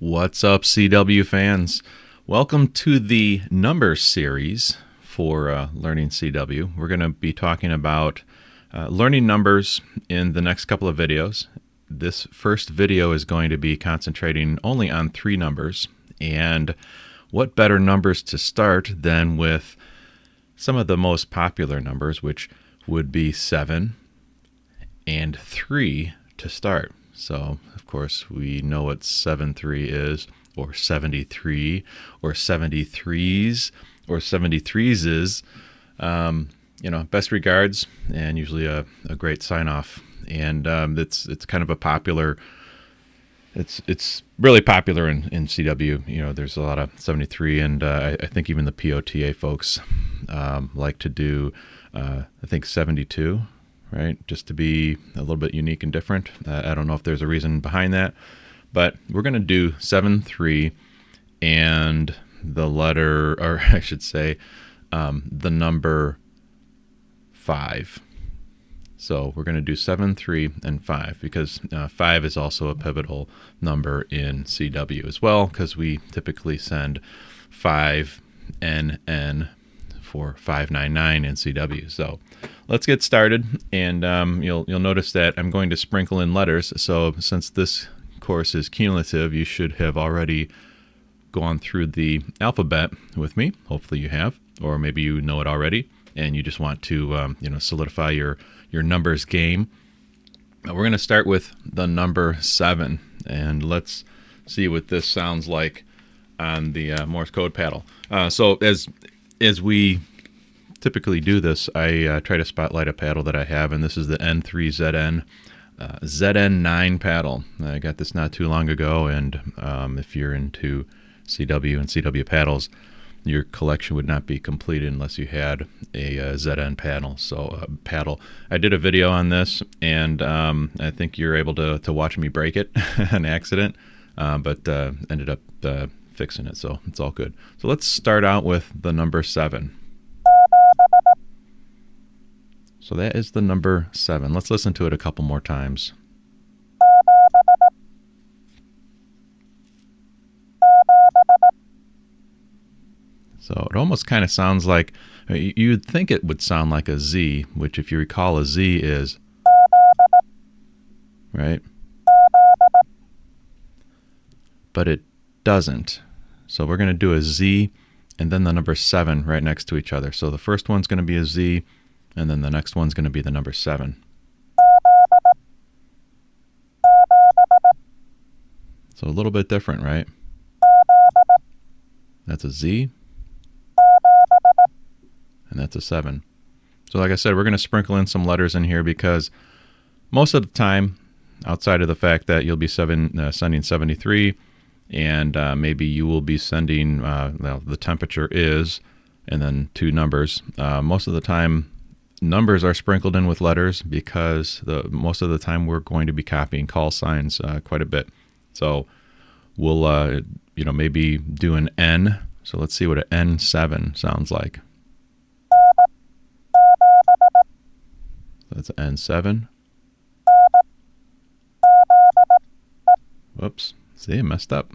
What's up, CW fans? Welcome to the numbers series for learning CW. We're going to be talking about learning numbers in the next couple of videos. This first video is going to be concentrating only on 3 numbers, and what better numbers to start than with some of the most popular numbers, which would be 7 and 3 to start. So, of course, we know what 7-3 is, or 73, or 73s, or 73s is. Best regards, and usually a great sign-off. And it's kind of a popular, it's really popular in CW. You know, there's a lot of 73, and I think even the POTA folks like to do, I think 72. Right? Just to be a little bit unique and different. I don't know if there's a reason behind that, but we're going to do 7-3 and the letter, or I should say, the number 5. So we're going to do 7-3 and 5 because 5 is also a pivotal number in CW as well, because we typically send 5NN for 599 in CW. So let's get started, and you'll notice that I'm going to sprinkle in letters. So since this course is cumulative, you should have already gone through the alphabet with me. Hopefully you have, or maybe you know it already and you just want to solidify your numbers game. We're going to start with the number 7, and let's see what this sounds like on the Morse Code paddle. So as we typically do this, I try to spotlight a paddle that I have, and this is the N3ZN ZN9 paddle. I got this not too long ago, and if you're into CW and CW paddles, your collection would not be completed unless you had a ZN paddle. I did a video on this, and I think you're able to watch me break it on accident, but ended up fixing it, so it's all good. So let's start out with the number 7. So that is the number 7. Let's listen to it a couple more times. So it almost kind of sounds like, you'd think it would sound like a Z, which if you recall, a Z is, right? But it doesn't. So we're going to do a Z and then the number 7 right next to each other. So the first one's going to be a Z, and then the next one's going to be the number 7. So a little bit different, right? That's a Z, and that's a 7. So like I said, we're going to sprinkle in some letters in here because most of the time, outside of the fact that you'll be sending 73, and maybe you will be sending, the temperature is, and then 2 numbers. Most of the time, numbers are sprinkled in with letters because most of the time we're going to be copying call signs quite a bit. So we'll, maybe do an N. So let's see what an N7 sounds like. That's an N7. Whoops. See, I messed up.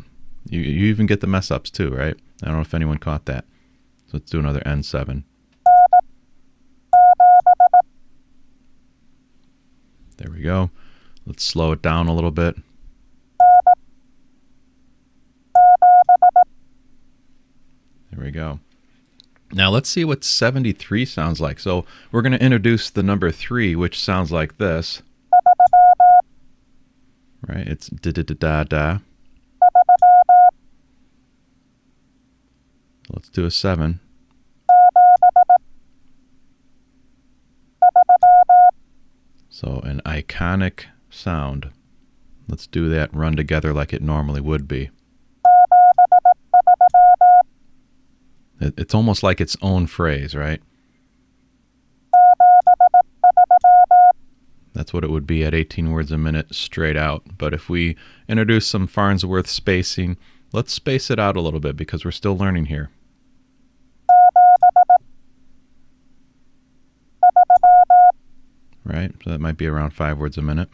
You even get the mess ups too, right? I don't know if anyone caught that. So let's do another N7. There we go. Let's slow it down a little bit. There we go. Now let's see what 73 sounds like. So we're going to introduce the number 3, which sounds like this. Right? It's da-da-da-da-da. Let's do a 7. So an iconic sound. Let's do that run together like it normally would be. It's almost like its own phrase, right? That's what it would be at 18 words a minute straight out. But if we introduce some Farnsworth spacing, let's space it out a little bit because we're still learning here. Right? So that might be around 5 words a minute.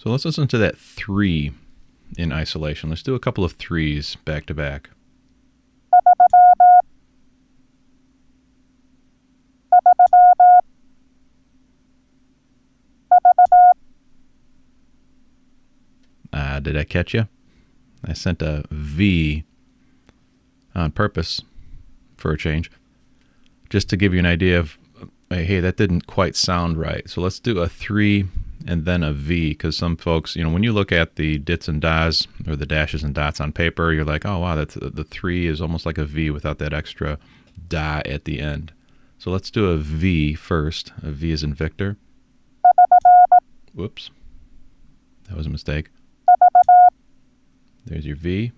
So let's listen to that 3 in isolation. Let's do a couple of 3s back to back. Did I catch you? I sent a V on purpose for a change, just to give you an idea of, hey, that didn't quite sound right. So let's do a 3 and then a V, because some folks, when you look at the dits and das, or the dashes and dots on paper, you're like, oh wow, that's, the 3 is almost like a V without that extra da at the end. So let's do a V first. A V as in Victor. Whoops, that was a mistake. There's your V.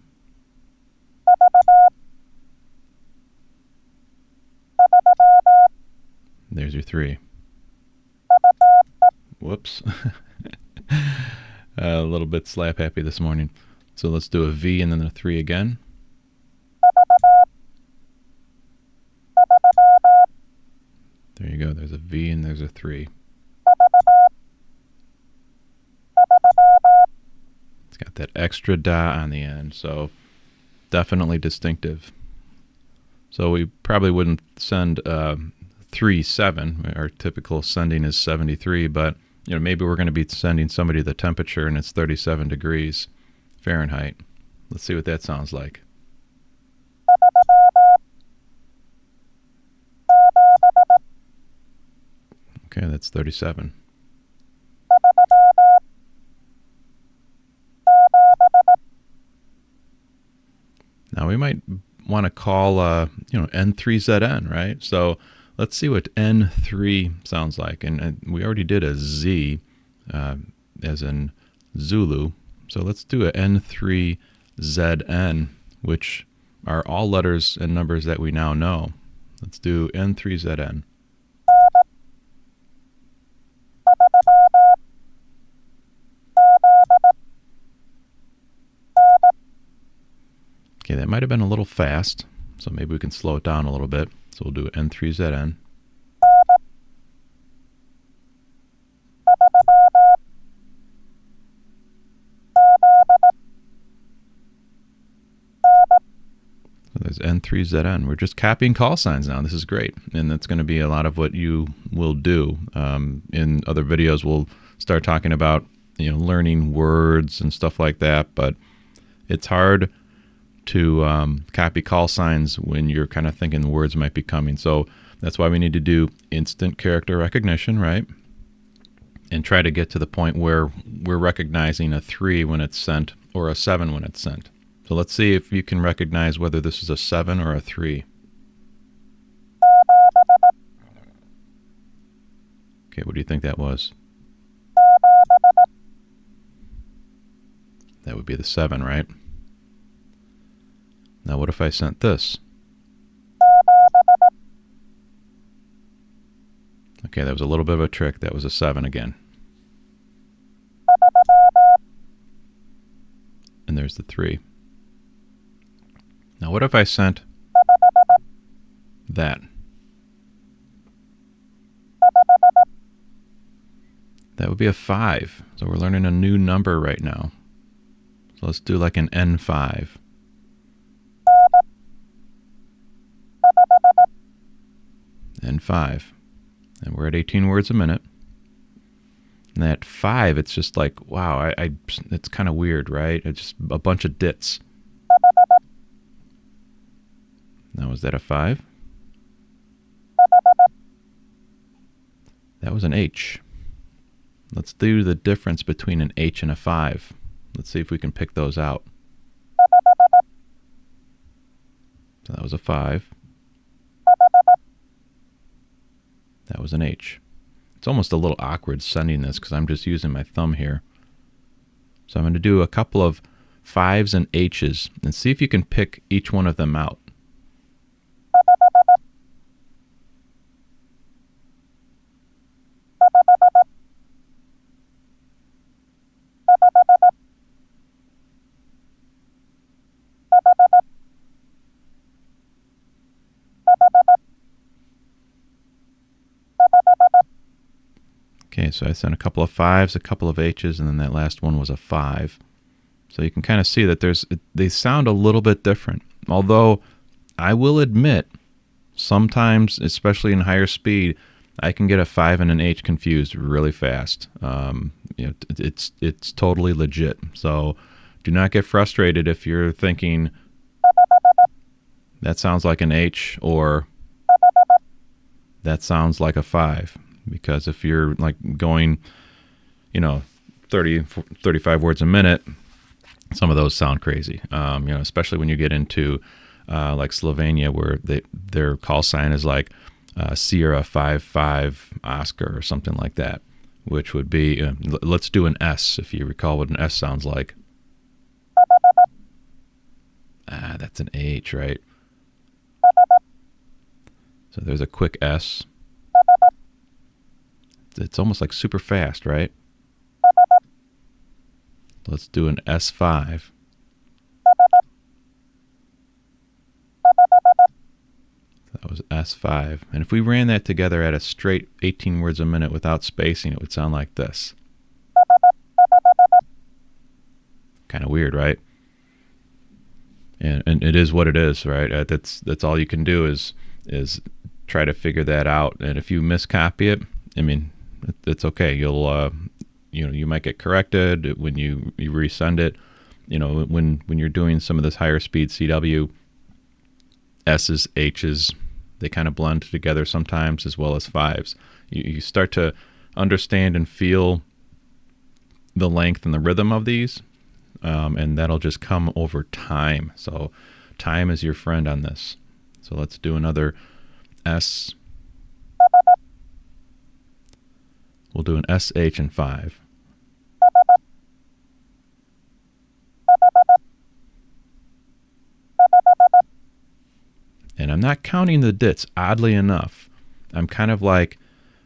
There's your 3. Whoops. A little bit slap happy this morning. So let's do a V and then a 3 again. There you go. There's a V and there's a 3. It's got that extra da on the end, so definitely distinctive. So we probably wouldn't send 3-7. Our typical sending is 73, but maybe we're going to be sending somebody the temperature and it's 37 degrees Fahrenheit. Let's see what that sounds like. Okay, that's 37. Now we might want to call N3ZN, right? So let's see what N3 sounds like. And we already did a Z, as in Zulu. So let's do a N3ZN, which are all letters and numbers that we now know. Let's do N3ZN. Okay, that might have been a little fast, so maybe we can slow it down a little bit. So we'll do N3ZN. So there's N3ZN. We're just copying call signs now. This is great, and that's going to be a lot of what you will do. In other videos, we'll start talking about learning words and stuff like that, but it's hard to copy call signs when you're kind of thinking the words might be coming. So that's why we need to do instant character recognition, right? And try to get to the point where we're recognizing a 3 when it's sent or a 7 when it's sent. So let's see if you can recognize whether this is a 7 or a 3. Okay, what do you think that was? That would be the 7, right? Now what if I sent this? Okay, that was a little bit of a trick. That was a 7 again. And there's the 3. Now what if I sent that? That would be a 5. So we're learning a new number right now. So let's do like an N5. N5. And we're at 18 words a minute. And at 5, it's just like, wow, it's kind of weird, right? It's just a bunch of dits. Now, was that a 5? That was an H. Let's do the difference between an H and a 5. Let's see if we can pick those out. So that was a 5. That was an H. It's almost a little awkward sending this because I'm just using my thumb here. So I'm going to do a couple of 5s and H's and see if you can pick each one of them out. Okay, so I sent a couple of 5s, a couple of H's, and then that last one was a 5. So you can kind of see that they sound a little bit different. Although I will admit, sometimes, especially in higher speed, I can get a 5 and an H confused really fast. It's totally legit. So do not get frustrated if you're thinking that sounds like an H or that sounds like a 5. Because if you're like going, 30, 35 words a minute, some of those sound crazy. Especially when you get into like Slovenia, where their call sign is like Sierra 55 Oscar or something like that, which would be, let's do an S, if you recall what an S sounds like. That's an H, right? So there's a quick S. It's almost like super fast, right? Let's do an S5. That was S5. And if we ran that together at a straight 18 words a minute without spacing, it would sound like this. Kind of weird, right? And it is what it is, right? That's all you can do is try to figure that out. And if you miscopy it, I mean, it's okay. You'll you might get corrected when you resend it. When you're doing some of this higher speed CW, S's, H's, they kind of blend together sometimes, as well as 5s. You start to understand and feel the length and the rhythm of these, and that'll just come over time. So time is your friend on this. So let's do another S. We'll do an S, H, and 5. And I'm not counting the dits, oddly enough. I'm kind of like,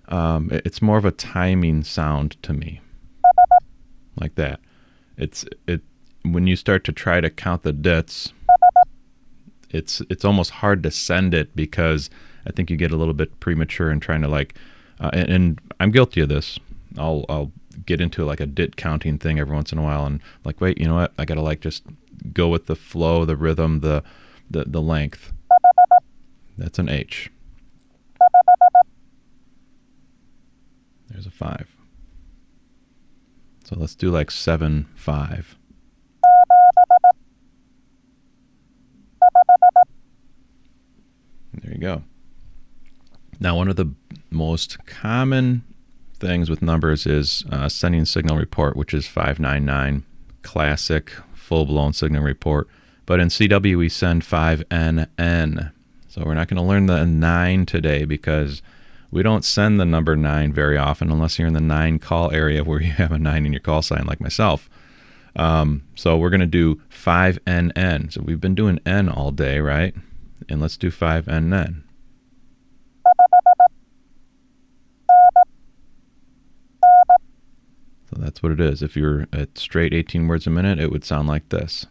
it's more of a timing sound to me. Like that. When you start to try to count the dits, it's almost hard to send it, because I think you get a little bit premature in trying to like, and I'm guilty of this. I'll get into like a dit counting thing every once in a while, and like, wait, you know what? I gotta like just go with the flow, the rhythm, the length. That's an H. There's a 5. So let's do like 7, 5. There you go. Now, one of the most common things with numbers is sending signal report, which is 599, classic full-blown signal report. But in CW, we send 5NN. So we're not going to learn the 9 today, because we don't send the number 9 very often unless you're in the 9 call area where you have a 9 in your call sign, like myself. So we're going to do 5NN. So we've been doing N all day, right? And let's do 5NN. So that's what it is. If you're at straight 18 words a minute, it would sound like this.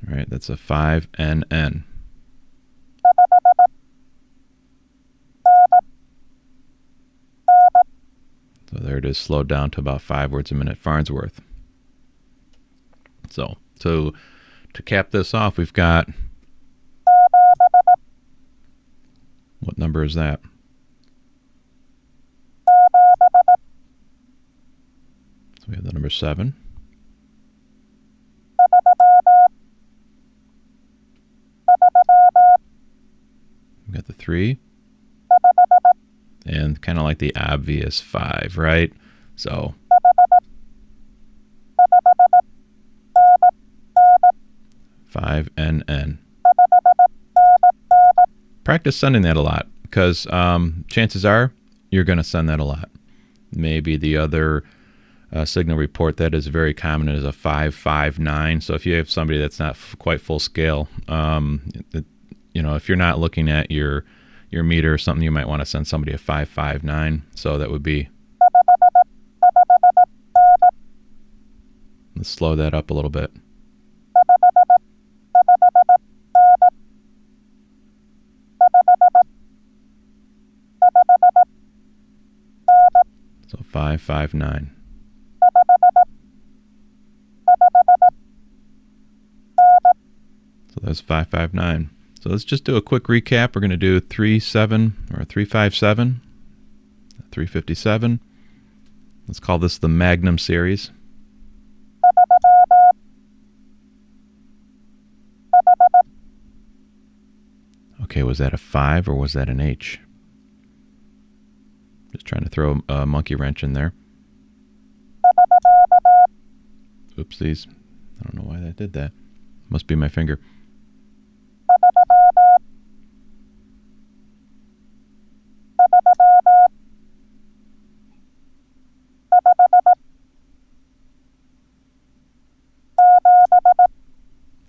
All right, that's a 5NN. So there it is, slowed down to about 5 words a minute, Farnsworth. So to cap this off, we've got, what number is that? So we have the number 7. We've got the 3. And kind of like the obvious 5, right? So FNN. Practice sending that a lot, because chances are you're going to send that a lot. Maybe the other signal report that is very common is a 559. So if you have somebody that's not quite full scale, if you're not looking at your meter or something, you might want to send somebody a 559. So that would be, let's slow that up a little bit. 559. So that's 559. So let's just do a quick recap. We're going to do 37 or 357, 357. Let's call this the Magnum series. Okay, was that a 5 or was that an H? Just trying to throw a monkey wrench in there. Oopsies. I don't know why that did that. Must be my finger.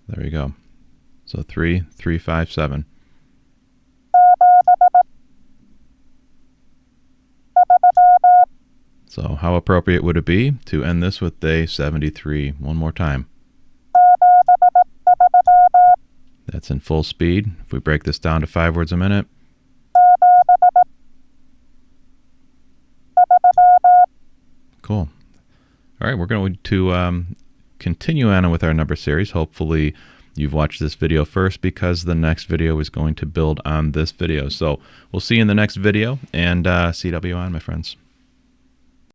There we go. So 357. So how appropriate would it be to end this with a 73 one more time? That's in full speed. If we break this down to 5 words a minute. Cool. All right, we're going to continue on with our number series. Hopefully you've watched this video first, because the next video is going to build on this video. So we'll see you in the next video, and CW on, my friends.